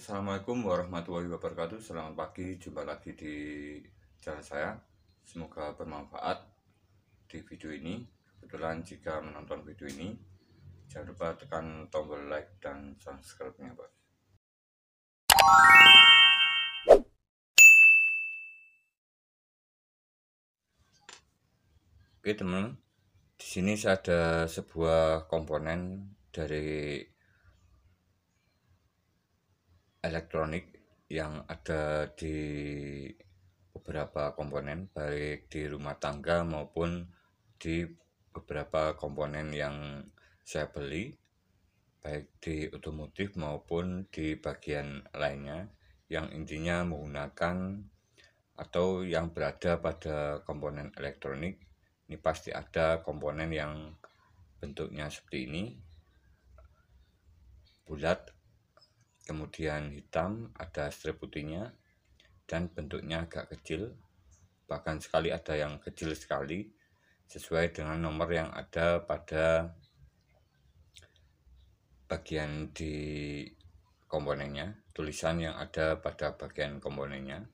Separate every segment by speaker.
Speaker 1: Assalamualaikum warahmatullahi wabarakatuh. Selamat pagi, jumpa lagi di channel saya. Semoga bermanfaat di video ini. Kebetulan jika menonton video ini, jangan lupa tekan tombol like dan subscribe-nya, Bos. Oke, teman. Di sini saya ada sebuah komponen dari elektronik yang ada di beberapa komponen, baik di rumah tangga maupun di beberapa komponen yang saya beli, baik di otomotif maupun di bagian lainnya, yang intinya menggunakan atau yang berada pada komponen elektronik. Ini pasti ada komponen yang bentuknya seperti ini, bulat, kemudian hitam, ada strip putihnya, dan bentuknya agak kecil, bahkan sekali ada yang kecil sekali, sesuai dengan nomor yang ada pada bagian di komponennya, tulisan yang ada pada bagian komponennya.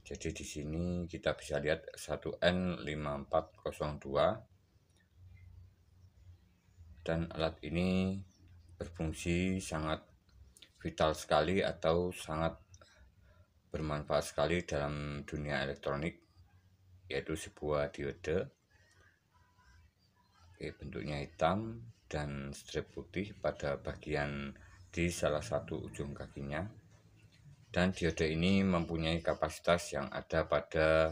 Speaker 1: Jadi di sini kita bisa lihat 1N5402, dan alat ini berfungsi sangat vital sekali atau sangat bermanfaat sekali dalam dunia elektronik, yaitu sebuah diode. Bentuknya hitam dan strip putih pada bagian di salah satu ujung kakinya. Dan diode ini mempunyai kapasitas yang ada pada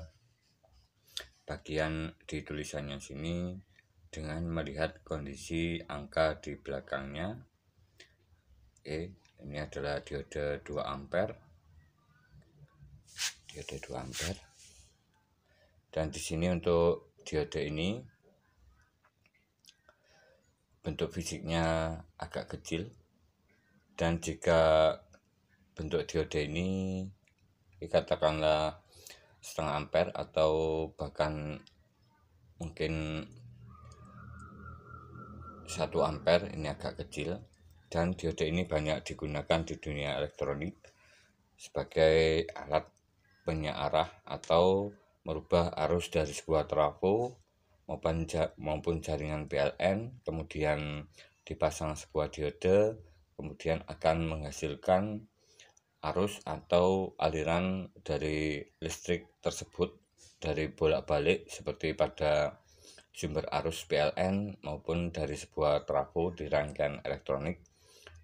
Speaker 1: bagian di tulisannya sini dengan melihat kondisi angka di belakangnya. Ini adalah diode 2 ampere. Diode 2 ampere. Dan di sini untuk diode ini bentuk fisiknya agak kecil, dan jika bentuk diode ini katakanlah setengah ampere atau bahkan mungkin 1 ampere, ini agak kecil. Dan diode ini banyak digunakan di dunia elektronik sebagai alat penyearah atau merubah arus dari sebuah trafo maupun jaringan PLN, kemudian dipasang sebuah diode, kemudian akan menghasilkan arus atau aliran dari listrik tersebut dari bolak-balik seperti pada sumber arus PLN maupun dari sebuah trafo di rangkaian elektronik,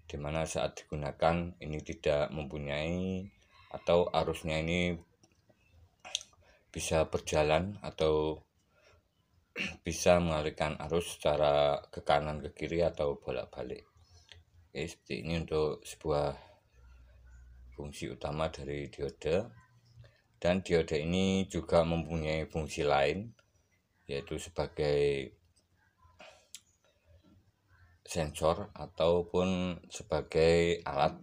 Speaker 1: di mana saat digunakan ini tidak mempunyai atau arusnya ini bisa berjalan atau bisa mengalirkan arus secara ke kanan ke kiri atau bolak-balik. Seperti ini untuk sebuah fungsi utama dari diode. Dan diode ini juga mempunyai fungsi lain, yaitu sebagai sensor ataupun sebagai alat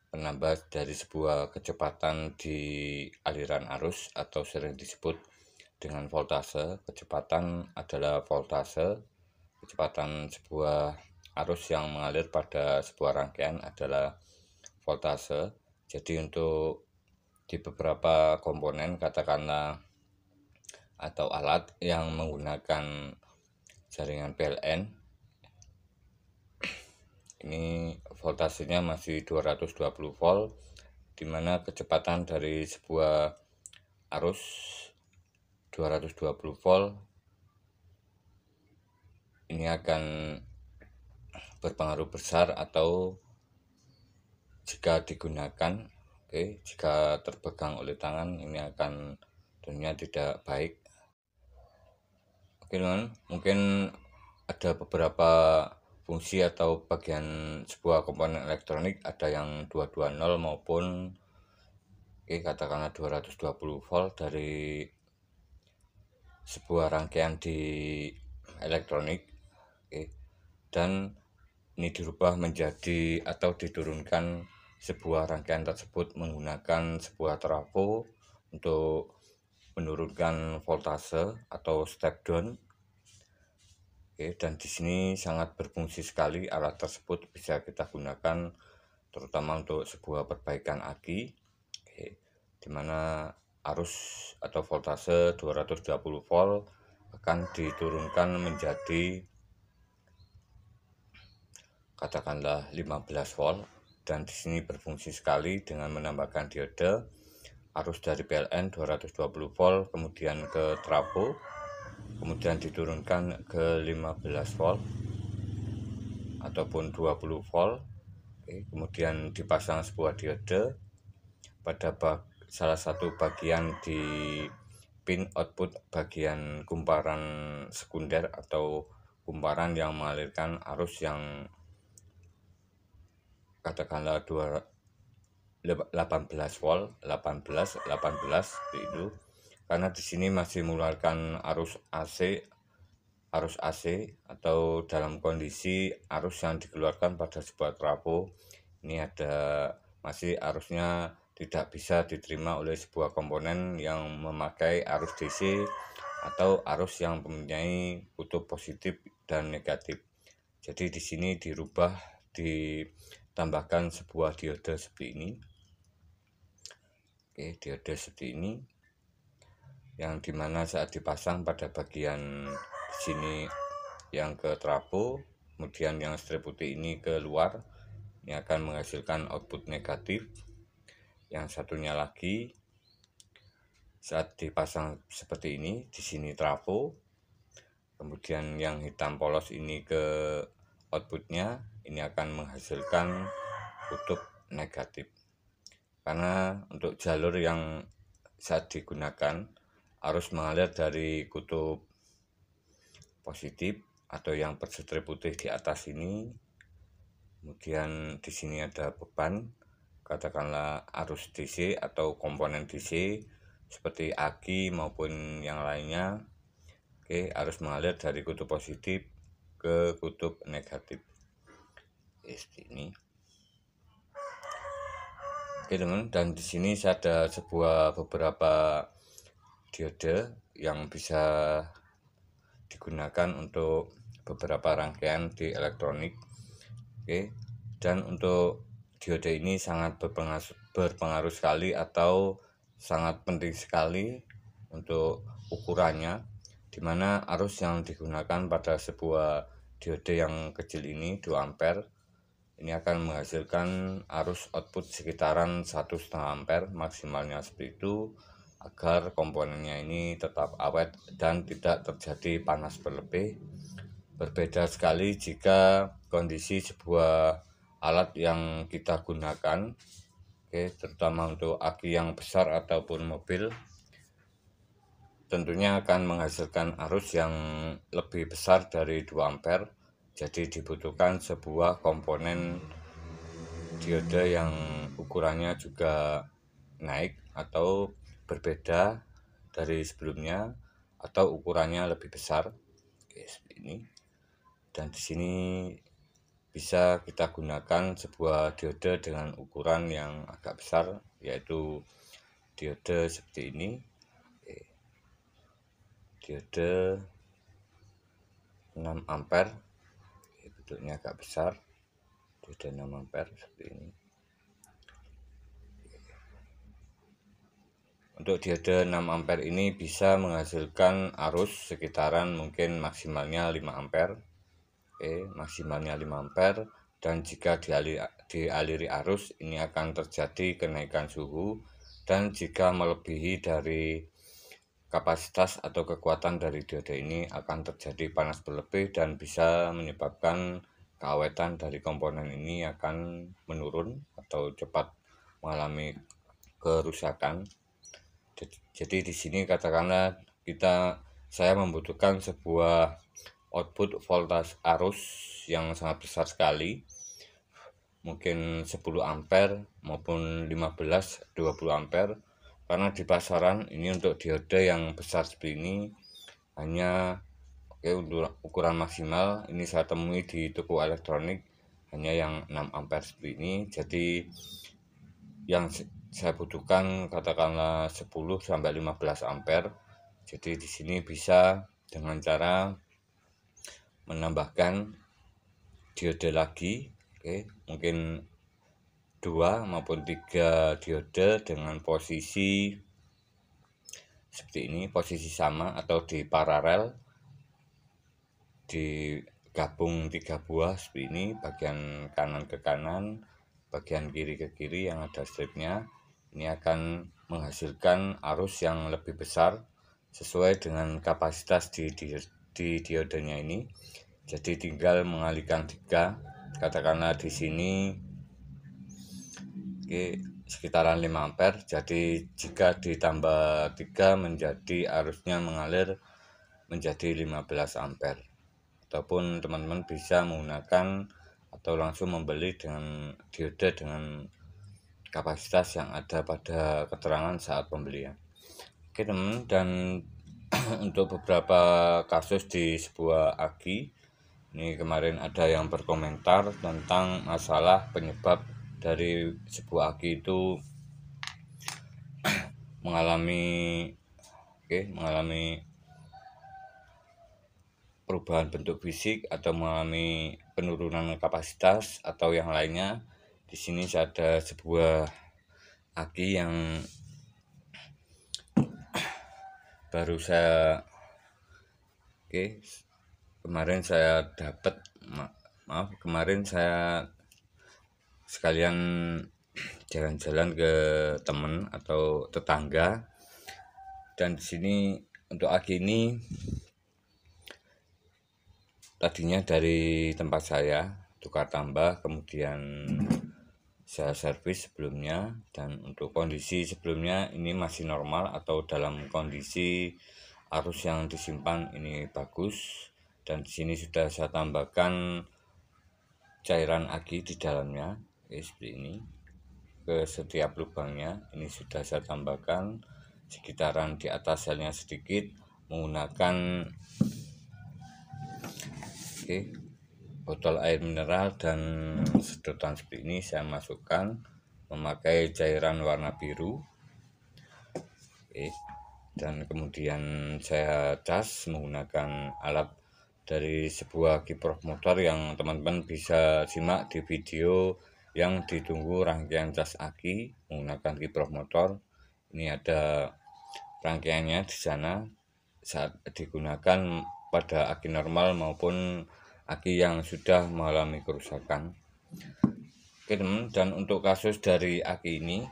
Speaker 1: penambah dari sebuah kecepatan di aliran arus atau sering disebut dengan voltase. Kecepatan adalah voltase, kecepatan sebuah arus yang mengalir pada sebuah rangkaian adalah voltase. Jadi untuk di beberapa komponen katakanlah atau alat yang menggunakan jaringan PLN, ini voltasenya masih 220 volt, dimana kecepatan dari sebuah arus 220 volt ini akan berpengaruh besar atau jika digunakan, jika terpegang oleh tangan, ini akan tentunya tidak baik. Teman, mungkin ada beberapa fungsi atau bagian sebuah komponen elektronik, ada yang 220 maupun katakanlah 220 volt dari sebuah rangkaian di elektronik, dan ini dirubah menjadi atau diturunkan sebuah rangkaian tersebut menggunakan sebuah trafo untuk menurunkan voltase atau step down. Dan di sini sangat berfungsi sekali alat tersebut, bisa kita gunakan terutama untuk sebuah perbaikan aki, di mana arus atau voltase 220 volt akan diturunkan menjadi katakanlah 15 volt, dan di sini berfungsi sekali dengan menambahkan diode arus dari PLN 220 volt kemudian ke trafo, kemudian diturunkan ke 15 volt ataupun 20 volt. Kemudian dipasang sebuah diode pada salah satu bagian di pin output bagian kumparan sekunder atau kumparan yang mengalirkan arus yang katakanlah 18 volt, 18 itu, karena di sini masih mengeluarkan arus AC atau dalam kondisi arus yang dikeluarkan pada sebuah trafo ini masih arusnya tidak bisa diterima oleh sebuah komponen yang memakai arus DC atau arus yang mempunyai kutub positif dan negatif. Jadi di sini ditambahkan sebuah diode seperti ini. Diode seperti ini yang dimana saat dipasang pada bagian sini yang ke trafo, kemudian yang strip putih ini ke luar, ini akan menghasilkan output negatif. Yang satunya lagi saat dipasang seperti ini, di sini trafo, kemudian yang hitam polos ini ke outputnya, ini akan menghasilkan kutub negatif. Karena untuk jalur yang saat digunakan arus mengalir dari kutub positif atau yang berstrip putih di atas ini, kemudian di sini ada beban, katakanlah arus DC atau komponen DC seperti aki maupun yang lainnya. Arus mengalir dari kutub positif ke kutub negatif. Seperti ini. Teman, dan di sini saya ada beberapa diode yang bisa digunakan untuk beberapa rangkaian di elektronik. Dan untuk diode ini sangat berpengaruh sekali atau sangat penting sekali untuk ukurannya, dimana arus yang digunakan pada sebuah diode yang kecil ini 2 ampere ini akan menghasilkan arus output sekitaran 1,5 ampere maksimalnya seperti itu, agar komponennya ini tetap awet dan tidak terjadi panas berlebih. Berbeda sekali jika kondisi sebuah alat yang kita gunakan, terutama untuk aki yang besar ataupun mobil, tentunya akan menghasilkan arus yang lebih besar dari 2 ampere. Jadi dibutuhkan sebuah komponen diode yang ukurannya juga naik atau berbeda dari sebelumnya atau ukurannya lebih besar. Seperti ini. Dan di sini bisa kita gunakan sebuah diode dengan ukuran yang agak besar, yaitu diode seperti ini. Diode 6 ampere, bentuknya agak besar, diode 6 ampere seperti ini. Untuk diode 6 ampere ini bisa menghasilkan arus sekitaran mungkin maksimalnya 5 ampere. Maksimalnya 5 ampere, dan jika dialiri arus ini akan terjadi kenaikan suhu, dan jika melebihi dari kapasitas atau kekuatan dari diode ini akan terjadi panas berlebih dan bisa menyebabkan keawetan dari komponen ini akan menurun atau cepat mengalami kerusakan. Jadi di sini katakanlah saya membutuhkan sebuah output voltage arus yang sangat besar sekali, mungkin 10 ampere maupun 15-20 ampere, karena di pasaran ini untuk diode yang besar seperti ini hanya untuk ukuran maksimal ini saya temui di toko elektronik hanya yang 6 ampere seperti ini. Jadi yang saya butuhkan katakanlah 10-15 ampere. Jadi di sini bisa dengan cara menambahkan diode lagi, mungkin 2 maupun 3 diode dengan posisi seperti ini, posisi sama atau di paralel, digabung 3 buah seperti ini, bagian kanan ke kanan, bagian kiri ke kiri yang ada stripnya. Ini akan menghasilkan arus yang lebih besar sesuai dengan kapasitas di diodenya ini. Jadi tinggal mengalihkan 3, katakanlah di sini sekitaran 5 ampere. Jadi jika ditambah 3 menjadi arusnya mengalir menjadi 15 ampere. Ataupun teman-teman bisa menggunakan atau langsung membeli dengan diode dengan kapasitas yang ada pada keterangan saat pembelian. Oke teman, dan untuk beberapa kasus di sebuah aki, ini kemarin ada yang berkomentar tentang masalah penyebab dari sebuah aki itu mengalami perubahan bentuk fisik atau mengalami penurunan kapasitas atau yang lainnya. Di sini ada sebuah aki yang baru saya kemarin saya dapat, kemarin saya sekalian jalan-jalan ke teman atau tetangga, dan di sini untuk aki ini tadinya dari tempat saya tukar tambah, kemudian saya servis sebelumnya, dan untuk kondisi sebelumnya ini masih normal atau dalam kondisi arus yang disimpan ini bagus. Dan di sini sudah saya tambahkan cairan aki di dalamnya, seperti ini, ke setiap lubangnya. Ini sudah saya tambahkan sekitaran di atas selnya sedikit menggunakan botol air mineral dan sedotan seperti ini. Saya masukkan memakai cairan warna biru, dan kemudian saya cas menggunakan alat dari sebuah kiprok motor yang teman-teman bisa simak di video yang ditunggu rangkaian cas aki menggunakan kiprok motor. Ini ada rangkaiannya di sana saat digunakan pada aki normal maupun aki yang sudah mengalami kerusakan. Oke teman, dan untuk kasus dari aki ini,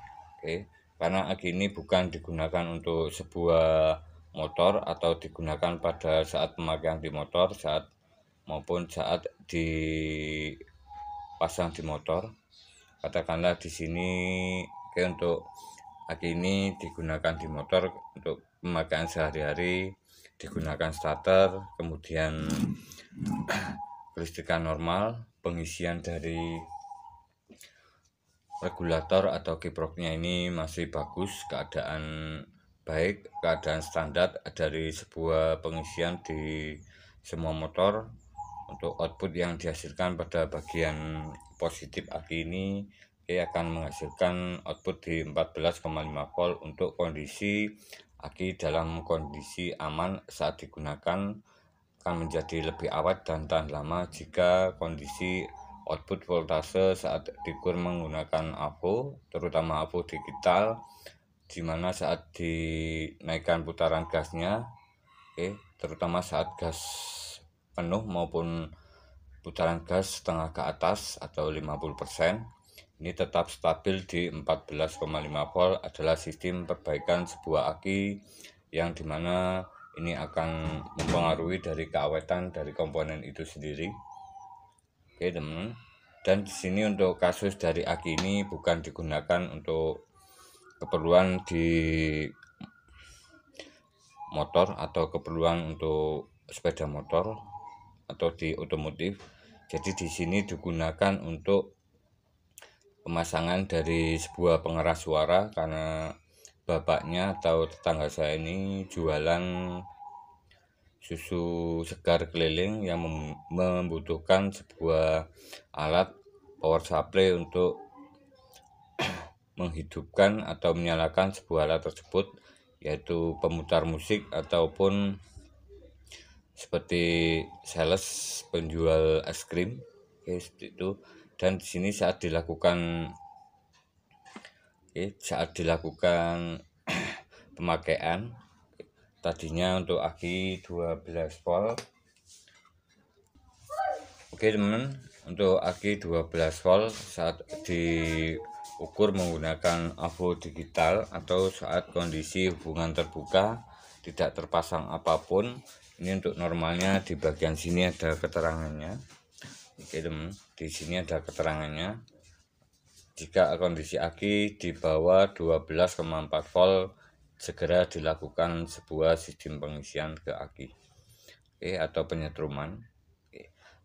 Speaker 1: karena aki ini bukan digunakan untuk sebuah motor atau digunakan pada saat pemakaian di motor maupun saat dipasang di motor. Katakanlah di sini untuk aki ini digunakan di motor untuk pemakaian sehari-hari, digunakan starter, kemudian kelistrikan normal, pengisian dari regulator atau kiproknya ini masih bagus, keadaan baik, keadaan standar dari sebuah pengisian di semua motor. Untuk output yang dihasilkan pada bagian positif aki ini akan menghasilkan output di 14,5 volt untuk kondisi aki dalam kondisi aman saat digunakan, akan menjadi lebih awet dan tahan lama jika kondisi output voltase saat diukur menggunakan AVO, terutama AVO digital, di mana saat dinaikkan putaran gasnya, terutama saat gas penuh maupun putaran gas setengah ke atas atau 50%, ini tetap stabil di 14,5 volt, adalah sistem perbaikan sebuah aki yang dimana ini akan mempengaruhi dari keawetan dari komponen itu sendiri. Oke teman, dan di sini untuk kasus dari aki ini bukan digunakan untuk keperluan di motor atau keperluan untuk sepeda motor atau di otomotif. Jadi di sini digunakan untuk pemasangan dari sebuah pengeras suara, karena bapaknya atau tetangga saya ini jualan susu segar keliling yang membutuhkan sebuah alat power supply untuk menghidupkan atau menyalakan sebuah alat tersebut, yaitu pemutar musik ataupun seperti sales penjual es krim, seperti itu. Dan di sini saat dilakukan Saat dilakukan pemakaian, tadinya untuk aki 12 volt. Teman, untuk aki 12 volt saat diukur menggunakan avo digital atau saat kondisi hubungan terbuka tidak terpasang apapun, ini untuk normalnya di bagian sini ada keterangannya. Teman, di sini ada keterangannya. Jika kondisi aki di bawah 12,4 volt, segera dilakukan sebuah sistem pengisian ke aki atau penyetruman.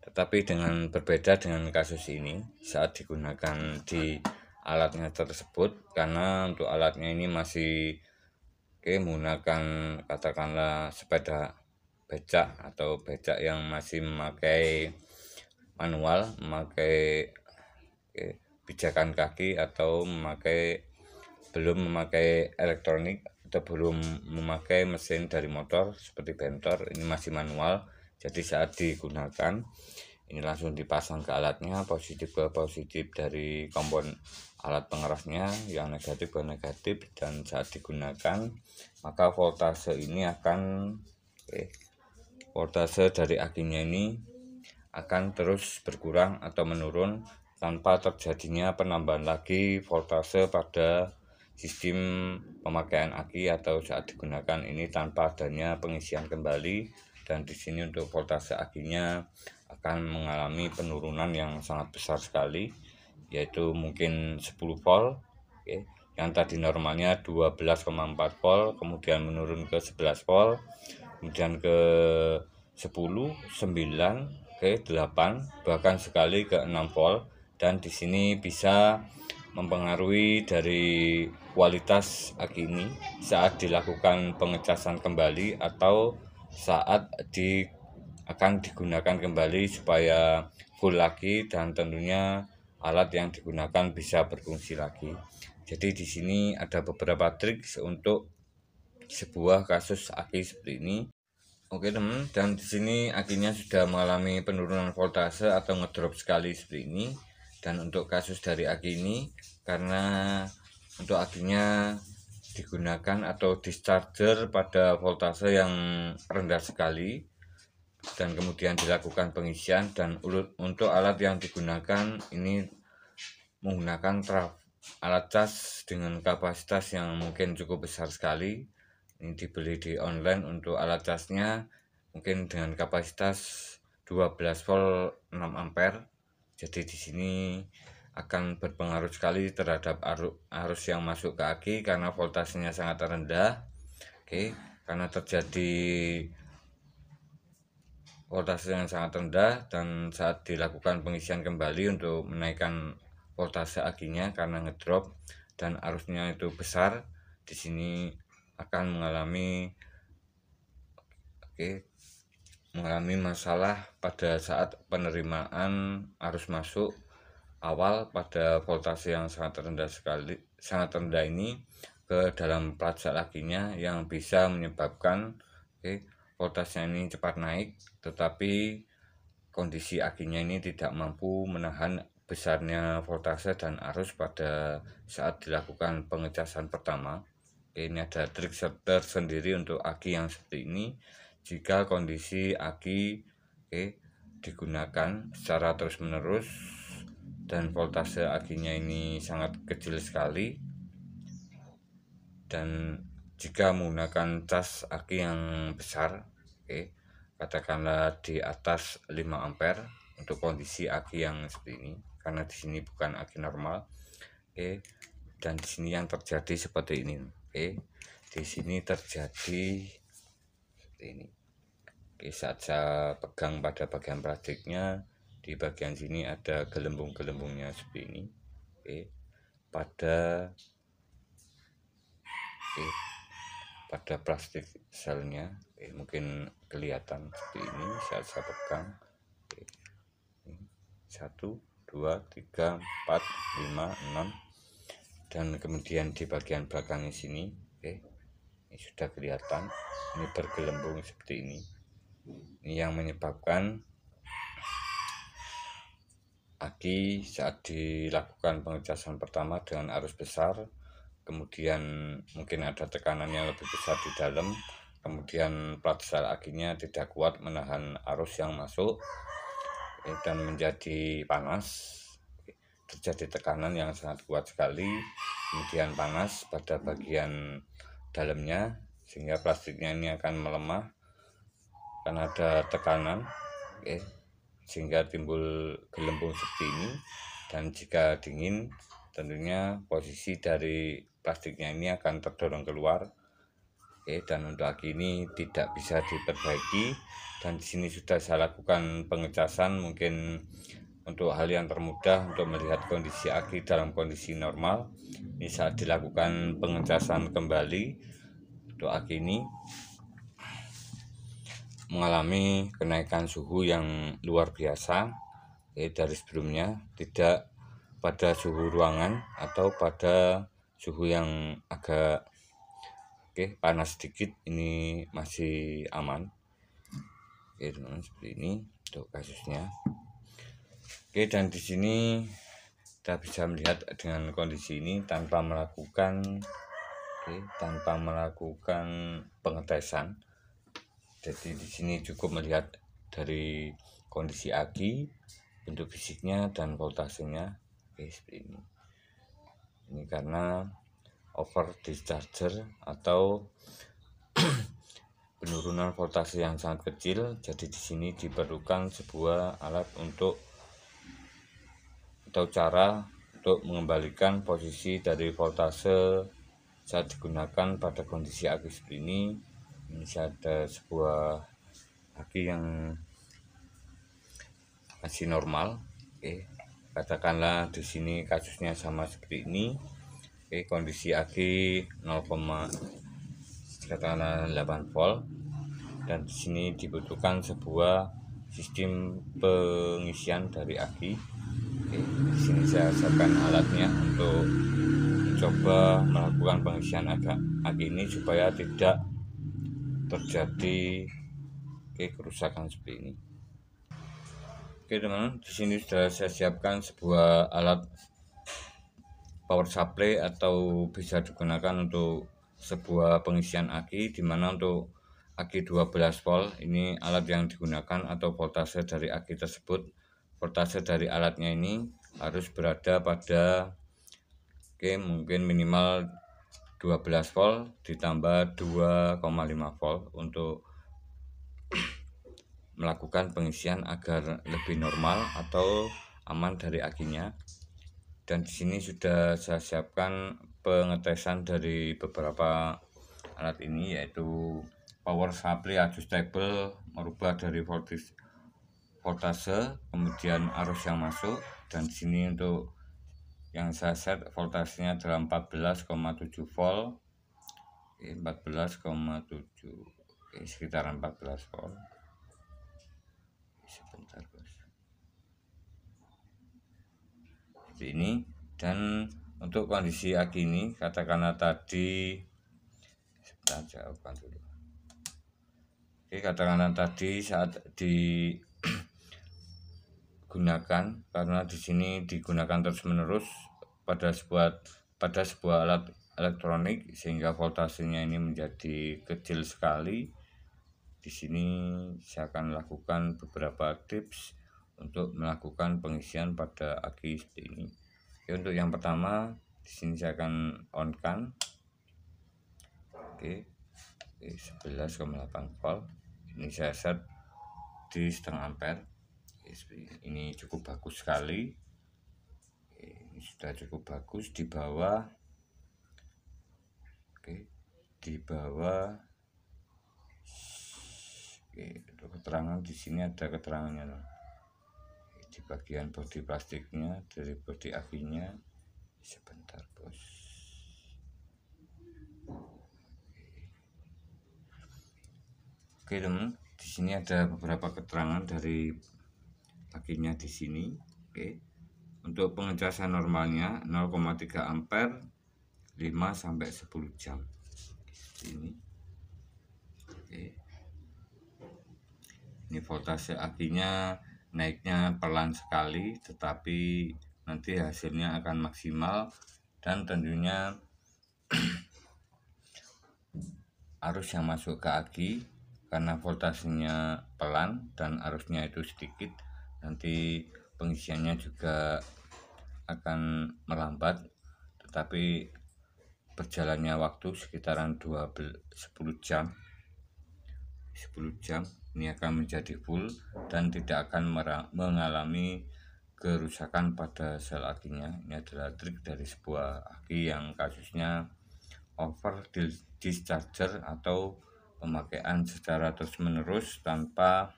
Speaker 1: Tetapi dengan berbeda dengan kasus ini saat digunakan di alatnya tersebut, karena untuk alatnya ini masih menggunakan katakanlah sepeda becak atau becak yang masih memakai manual, memakai pijakan kaki atau belum memakai elektronik atau belum memakai mesin dari motor seperti bentor, ini masih manual. Jadi saat digunakan ini langsung dipasang ke alatnya, positif ke positif dari kompon alat pengerasnya, yang negatif ke negatif, dan saat digunakan maka voltase ini akan voltase dari akinya ini akan terus berkurang atau menurun tanpa terjadinya penambahan lagi voltase pada sistem pemakaian aki atau saat digunakan ini tanpa adanya pengisian kembali. Dan di sini untuk voltase akinya akan mengalami penurunan yang sangat besar sekali, yaitu mungkin 10 volt yang tadi normalnya 12,4 volt kemudian menurun ke 11 volt, kemudian ke 10, 9, ke 8, bahkan sekali ke 6 volt. Dan di sini bisa mempengaruhi dari kualitas aki ini saat dilakukan pengecasan kembali atau saat akan digunakan kembali supaya full lagi, dan tentunya alat yang digunakan bisa berfungsi lagi. Jadi di sini ada beberapa trik untuk sebuah kasus aki seperti ini. Teman, dan di sini akinya sudah mengalami penurunan voltase atau ngedrop sekali seperti ini. Dan untuk kasus dari aki ini, karena untuk akinya digunakan atau discharger pada voltase yang rendah sekali, dan kemudian dilakukan pengisian, dan untuk alat yang digunakan ini menggunakan alat cas dengan kapasitas yang mungkin cukup besar sekali. Ini dibeli di online untuk alat casnya mungkin dengan kapasitas 12 volt 6 ampere. Jadi di sini akan berpengaruh sekali terhadap arus yang masuk ke aki karena voltasenya sangat rendah. Karena terjadi voltase yang sangat rendah, dan saat dilakukan pengisian kembali untuk menaikkan voltase akinya karena ngedrop dan arusnya itu besar, di sini akan mengalami masalah pada saat penerimaan arus masuk awal pada voltase yang sangat rendah ini ke dalam plat zat akinya, yang bisa menyebabkan voltasenya ini cepat naik, tetapi kondisi akinya ini tidak mampu menahan besarnya voltase dan arus pada saat dilakukan pengecasan pertama. Ini ada trik tersendiri untuk aki yang seperti ini. Jika kondisi aki digunakan secara terus menerus dan voltase akinya ini sangat kecil sekali, dan jika menggunakan cas aki yang besar, katakanlah di atas 5 ampere untuk kondisi aki yang seperti ini, karena di sini bukan aki normal. Dan di sini yang terjadi seperti ini. Di sini terjadi seperti ini. Saat saya pegang pada bagian plastiknya, di bagian sini ada gelembung-gelembungnya seperti ini. Pada plastik selnya, mungkin kelihatan seperti ini saat saya pegang. 1, 2, 3, 4, 5, 6, dan kemudian di bagian belakangnya sini ini sudah kelihatan, ini bergelembung seperti ini. Ini yang menyebabkan aki saat dilakukan pengecasan pertama dengan arus besar kemudian mungkin ada tekanan yang lebih besar di dalam, kemudian plat sel akinya tidak kuat menahan arus yang masuk dan menjadi panas. Terjadi tekanan yang sangat kuat sekali, kemudian panas pada bagian dalamnya sehingga plastiknya ini akan melemah karena ada tekanan, sehingga timbul gelembung seperti ini. Dan jika dingin tentunya posisi dari plastiknya ini akan terdorong keluar, dan untuk aki ini tidak bisa diperbaiki. Dan di sini sudah saya lakukan pengecasan. Mungkin untuk hal yang termudah untuk melihat kondisi aki dalam kondisi normal, ini saat dilakukan pengecasan kembali untuk aki ini mengalami kenaikan suhu yang luar biasa, dari sebelumnya tidak pada suhu ruangan atau pada suhu yang agak panas sedikit, ini masih aman. Teman-teman, seperti ini untuk kasusnya. Dan di sini kita bisa melihat dengan kondisi ini tanpa melakukan pengetesan. Jadi di sini cukup melihat dari kondisi aki, bentuk fisiknya dan voltasenya. Seperti ini. Ini karena over discharger atau penurunan voltase yang sangat kecil. Jadi di sini diperlukan sebuah alat atau cara untuk mengembalikan posisi dari voltase saat digunakan pada kondisi aki seperti ini. Ini ada sebuah aki yang masih normal. Katakanlah di sini kasusnya sama seperti ini. Kondisi aki 0,8 volt, dan di sini dibutuhkan sebuah sistem pengisian dari aki. Di sini saya siapkan alatnya untuk mencoba melakukan pengisian aki ini supaya tidak terjadi kerusakan seperti ini. Teman-teman, di sini sudah saya siapkan sebuah alat power supply atau bisa digunakan untuk sebuah pengisian aki, dimana untuk aki 12 volt ini alat yang digunakan atau voltase dari aki tersebut. Voltase dari alatnya ini harus berada pada mungkin minimal 12 volt ditambah 2,5 volt untuk melakukan pengisian agar lebih normal atau aman dari akinya. Dan di sini sudah saya siapkan pengetesan dari beberapa alat ini, yaitu power supply adjustable, merubah dari voltase kemudian arus yang masuk. Dan di sini untuk yang saya set voltasenya adalah 14,7 volt, 14,7, sekitaran 14 volt. Sebentar bos, seperti ini. Dan untuk kondisi aki ini, katakanlah tadi, sebentar jawabkan dulu. Katakanlah tadi saat digunakan, karena di sini digunakan terus menerus pada sebuah alat elektronik sehingga voltasenya ini menjadi kecil sekali. Di sini saya akan lakukan beberapa tips untuk melakukan pengisian pada aki seperti ini. Untuk yang pertama, di sini saya akan on-kan. 11,8 volt. Ini saya set di setengah ampere. Ini cukup bagus sekali. Ini sudah cukup bagus. Di bawah, untuk keterangan di sini ada keterangannya di bagian bodi plastiknya dari bodi akinya. Sebentar bos. Teman, di sini ada beberapa keterangan dari akinya di sini. Untuk pengecasan normalnya 0,3 ampere 5 sampai 10 jam. Ini. Ini voltase akinya naiknya pelan sekali, tetapi nanti hasilnya akan maksimal. Dan tentunya arus yang masuk ke aki, karena voltasenya pelan dan arusnya itu sedikit, nanti pengisiannya juga akan melambat, tetapi berjalannya waktu sekitaran 10 jam ini akan menjadi full dan tidak akan mengalami kerusakan pada sel akinya. Ini adalah trik dari sebuah aki yang kasusnya over discharger atau pemakaian secara terus-menerus tanpa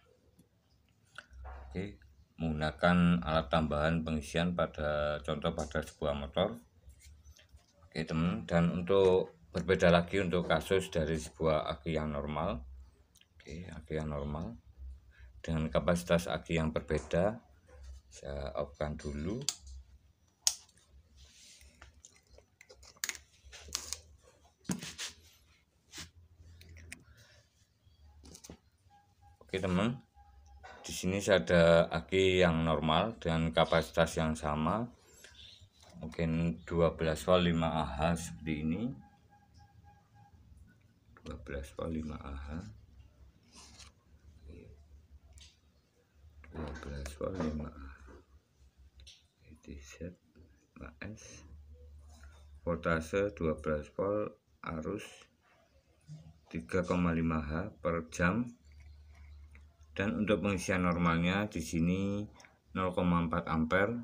Speaker 1: menggunakan alat tambahan pengisian pada sebuah motor. Teman, dan untuk berbeda lagi untuk kasus dari sebuah aki yang normal. Aki yang normal dengan kapasitas aki yang berbeda, saya off-kan dulu. Teman, di sini saya ada aki yang normal dengan kapasitas yang sama, mungkin 12 volt 5 Ah seperti ini. 12 volt 5 Ah, 12 volt 5 Ah, ETZ AS, voltase 12 volt, arus 3,5 H per jam. Dan untuk pengisian normalnya di sini 0,4 ampere.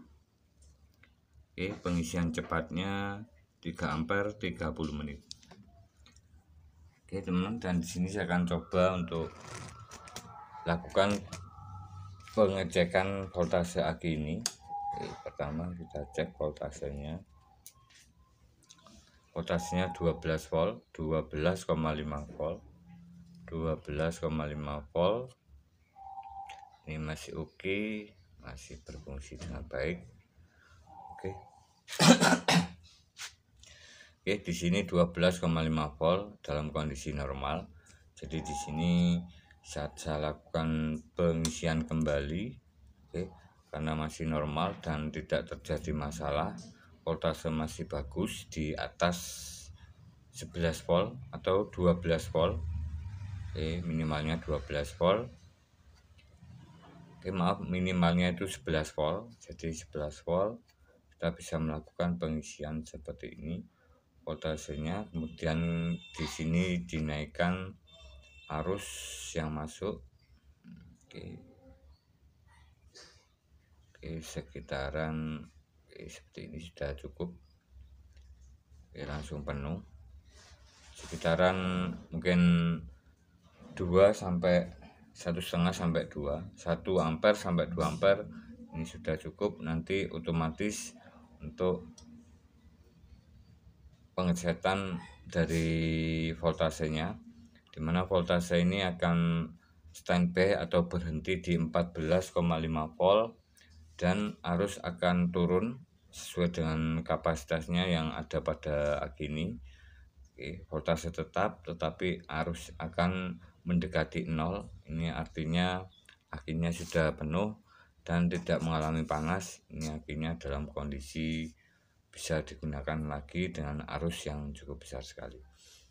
Speaker 1: Pengisian cepatnya 3 ampere 30 menit. Teman, dan di sini saya akan coba untuk lakukan pengecekan voltase aki ini. Pertama kita cek voltasenya. Voltasenya 12 volt, 12,5 volt, 12,5 volt. Ini masih oke, masih berfungsi dengan baik. Di sini 12,5 volt dalam kondisi normal. Jadi di sini saat saya lakukan pengisian kembali, karena masih normal dan tidak terjadi masalah, voltase masih bagus di atas 11 volt atau 12 volt. Minimalnya 12 volt. Minimalnya itu 11 volt. Jadi 11 volt kita bisa melakukan pengisian seperti ini. Voltasenya, kemudian di sini dinaikkan arus yang masuk. Sekitaran seperti ini sudah cukup. Langsung penuh. Sekitaran mungkin 2 sampai 1,5 sampai 2, 1 ampere sampai 2 ampere ini sudah cukup. Nanti otomatis untuk pengecekan dari voltasenya, dimana voltase ini akan standby atau berhenti di 14,5 volt dan arus akan turun sesuai dengan kapasitasnya yang ada pada aki ini. Voltase tetap, tetapi arus akan mendekati 0. Ini artinya akinya sudah penuh dan tidak mengalami panas. Ini akinya dalam kondisi bisa digunakan lagi dengan arus yang cukup besar sekali.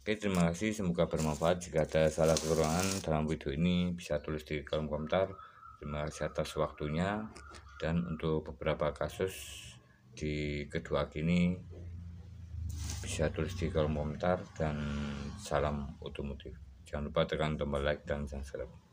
Speaker 1: Terima kasih, semoga bermanfaat. Jika ada salah kekurangan dalam video ini bisa tulis di kolom komentar. Terima kasih atas waktunya, dan untuk beberapa kasus di kedua aki ini bisa tulis di kolom komentar. Dan salam otomotif. Jangan lupa tekan tombol like dan subscribe.